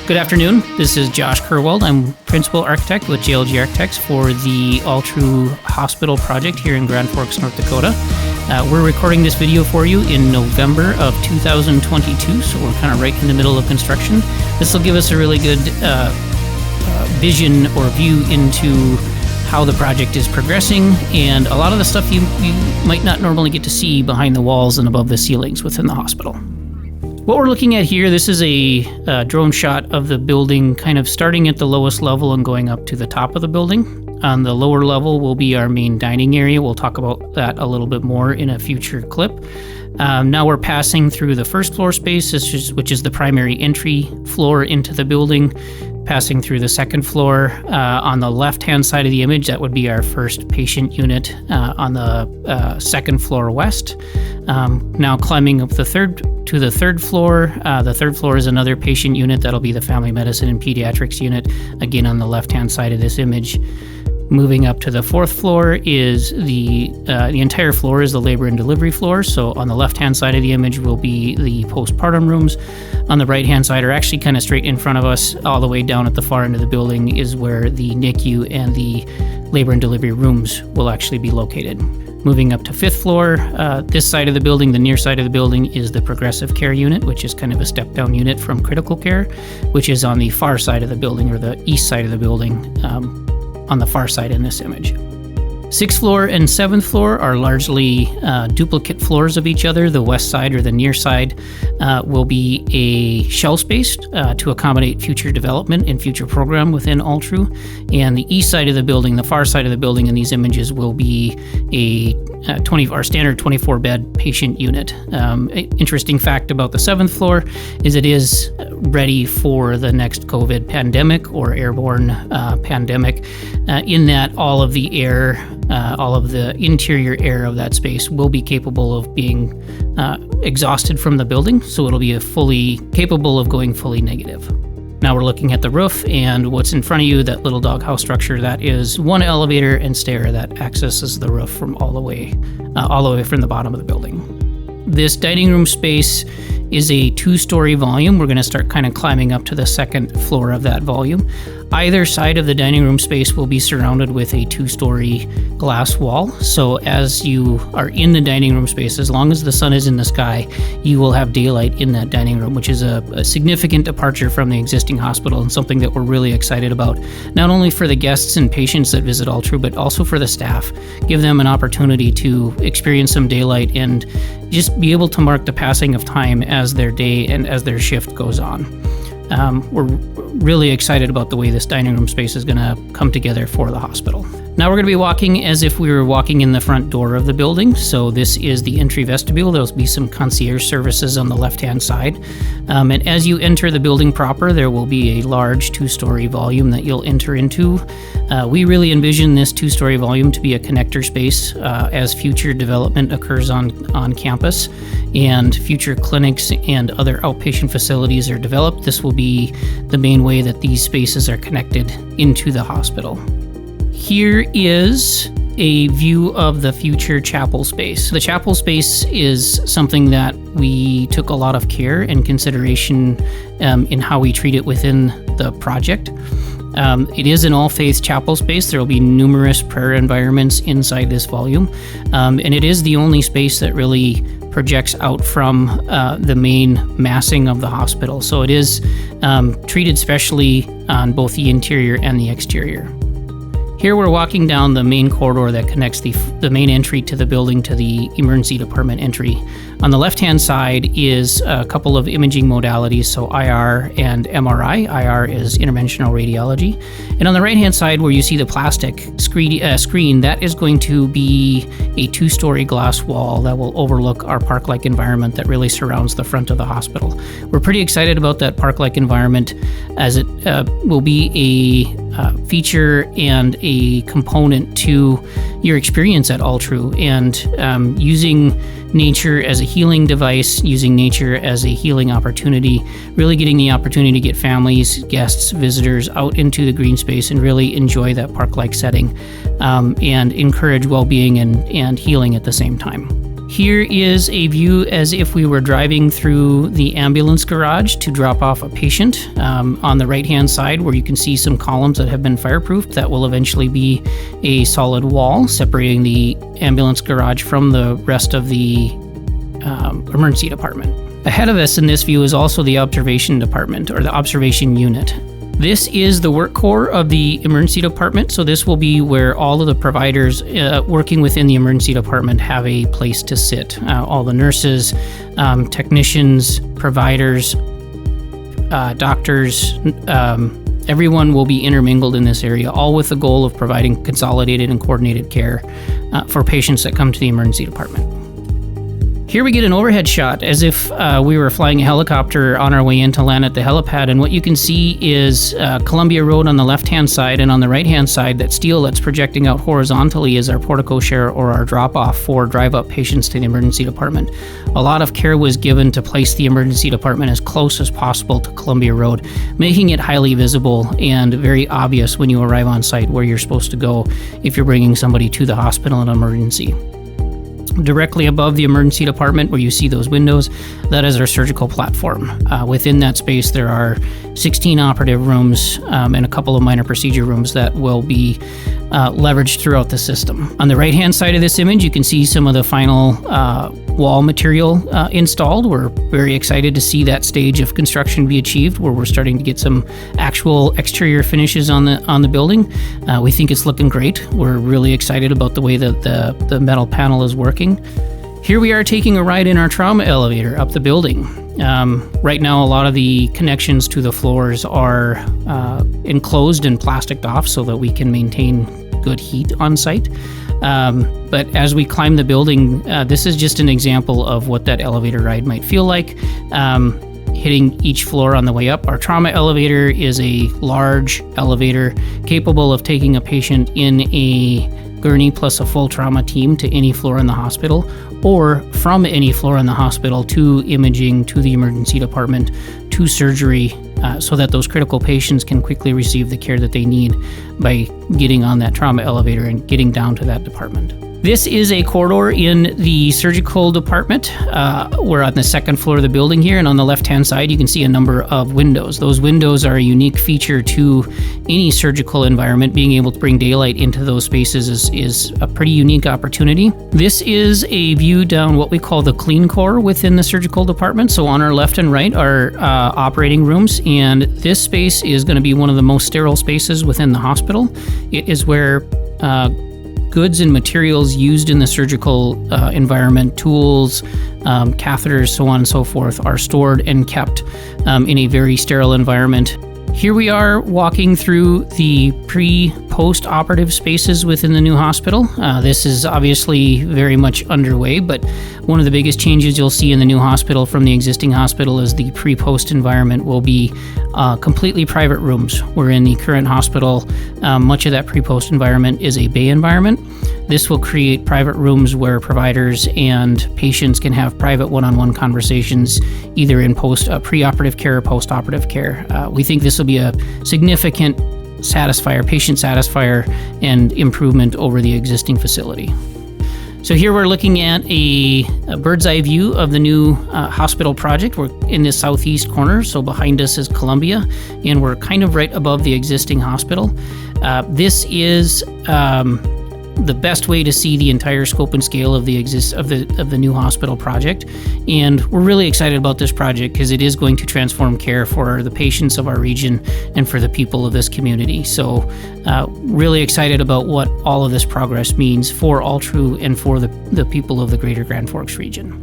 Good afternoon. This is Josh Kerwald. I'm Principal Architect with JLG Architects for the Altru Hospital project here in Grand Forks, North Dakota. We're recording this video for you in November of 2022, so we're kind of right in the middle of construction. This will give us a really good vision or view into how the project is progressing and a lot of the stuff you might not normally get to see behind the walls and above the ceilings within the hospital. What we're looking at here, this is a drone shot of the building kind of starting at the lowest level and going up to the top of the building. On the lower level will be our main dining area. We'll talk about that a little bit more in a future clip. Now we're passing through the first floor space, which is the primary entry floor into the building. Passing through the second floor. On the left-hand side of the image, that would be our first patient unit on the second floor west. Now climbing up to the third floor. The third floor is another patient unit. That'll be the family medicine and pediatrics unit, again on the left-hand side of this image. Moving up to the fourth floor is the entire floor is the labor and delivery floor. So on the left-hand side of the image will be the postpartum rooms. On the right-hand side, or actually kind of straight in front of us, all the way down at the far end of the building, is where the NICU and the labor and delivery rooms will actually be located. Moving up to fifth floor, this side of the building, the near side of the building, is the progressive care unit, which is kind of a step-down unit from critical care, which is on the far side of the building, or the east side of the building, on the far side in this image. Sixth floor and seventh floor are largely duplicate floors of each other. The west side, or the near side, will be a shell space to accommodate future development and future program within Altru. And the east side of the building, the far side of the building in these images, will be our standard 24-bed patient unit. Interesting fact about the seventh floor is it is ready for the next COVID pandemic or airborne pandemic, in that all of the air, all of the interior air of that space will be capable of being exhausted from the building, so it'll be fully capable of going fully negative. Now we're looking at the roof, and what's in front of you, that little doghouse structure, that is one elevator and stair that accesses the roof from all the way from the bottom of the building. This dining room space is a 2-story volume. We're going to start kind of climbing up to the second floor of that volume. Either side of the dining room space will be surrounded with a 2-story glass wall. So as you are in the dining room space, as long as the sun is in the sky, you will have daylight in that dining room, which is a significant departure from the existing hospital and something that we're really excited about, not only for the guests and patients that visit Altru, but also for the staff. Give them an opportunity to experience some daylight and just be able to mark the passing of time as their day and as their shift goes on. We're really excited about the way this dining room space is going to come together for the hospital. Now we're going to be walking as if we were walking in the front door of the building. So this is the entry vestibule. There'll be some concierge services on the left-hand side. And as you enter the building proper, there will be a large 2-story volume that you'll enter into. We really envision this 2-story volume to be a connector space as future development occurs on campus and future clinics and other outpatient facilities are developed. This will be the main way that these spaces are connected into the hospital. Here is a view of the future chapel space. The chapel space is something that we took a lot of care and consideration in how we treat it within the project. It is an all-faith chapel space. There will be numerous prayer environments inside this volume, and it is the only space that really projects out from the main massing of the hospital. So it is treated specially on both the interior and the exterior. Here we're walking down the main corridor that connects the main entry to the building to the emergency department entry. On the left-hand side is a couple of imaging modalities, so IR and MRI. IR is interventional radiology. And on the right-hand side, where you see the plastic screen, that is going to be a 2-story glass wall that will overlook our park-like environment that really surrounds the front of the hospital. We're pretty excited about that park-like environment, as it will be a feature and a component to your experience at Altru, and using nature as a healing device, using nature as a healing opportunity, really getting the opportunity to get families, guests, visitors out into the green space and really enjoy that park-like setting, and encourage well-being and healing at the same time. Here is a view as if we were driving through the ambulance garage to drop off a patient. On the right-hand side, where you can see some columns that have been fireproofed, that will eventually be a solid wall separating the ambulance garage from the rest of the emergency department. Ahead of us in this view is also the observation department, or the observation unit. This is the work core of the emergency department, so this will be where all of the providers working within the emergency department have a place to sit. All the nurses, technicians, providers, doctors, everyone will be intermingled in this area, all with the goal of providing consolidated and coordinated care for patients that come to the emergency department. Here we get an overhead shot as if we were flying a helicopter on our way in to land at the helipad, and what you can see is Columbia Road on the left-hand side, and on the right-hand side, that steel that's projecting out horizontally is our portico share, or our drop-off for drive-up patients to the emergency department. A lot of care was given to place the emergency department as close as possible to Columbia Road, making it highly visible and very obvious when you arrive on site where you're supposed to go if you're bringing somebody to the hospital in an emergency. Directly above the emergency department, where you see those windows, that is our surgical platform. Within that space, there are 16 operative rooms and a couple of minor procedure rooms that will be leveraged throughout the system. On the right-hand side of this image, you can see some of the final wall material installed. We're very excited to see that stage of construction be achieved, where we're starting to get some actual exterior finishes on the building. We think it's looking great. We're really excited about the way that the metal panel is working. Here we are taking a ride in our trauma elevator up the building. Right now, a lot of the connections to the floors are enclosed and plasticed off so that we can maintain good heat on site. But as we climb the building, this is just an example of what that elevator ride might feel like. Hitting each floor on the way up. Our trauma elevator is a large elevator capable of taking a patient in a gurney plus a full trauma team to any floor in the hospital, or from any floor in the hospital to imaging, to the emergency department, to surgery, so that those critical patients can quickly receive the care that they need by getting on that trauma elevator and getting down to that department. This is a corridor in the surgical department. We're on the second floor of the building here, and on the left-hand side, you can see a number of windows. Those windows are a unique feature to any surgical environment. Being able to bring daylight into those spaces is a pretty unique opportunity. This is a view down what we call the clean core within the surgical department. So on our left and right are operating rooms, and this space is going to be one of the most sterile spaces within the hospital. It is where goods and materials used in the surgical environment, tools, catheters, so on and so forth, are stored and kept in a very sterile environment. Here we are walking through the pre-post-operative spaces within the new hospital. This is obviously very much underway, but one of the biggest changes you'll see in the new hospital from the existing hospital is the pre-post environment will be completely private rooms, where in the current hospital, much of that pre-post environment is a bay environment. This will create private rooms where providers and patients can have private one-on-one conversations, either in pre-operative care or post-operative care. We think this will be a significant patient satisfier, and improvement over the existing facility. So here we're looking at a bird's eye view of the new hospital project. We're in the southeast corner, so behind us is Columbia, and we're kind of right above the existing hospital. This is the best way to see the entire scope and scale of the new hospital project, and we're really excited about this project because it is going to transform care for the patients of our region and for the people of this community. So really excited about what all of this progress means for Altru and for the people of the greater Grand Forks region.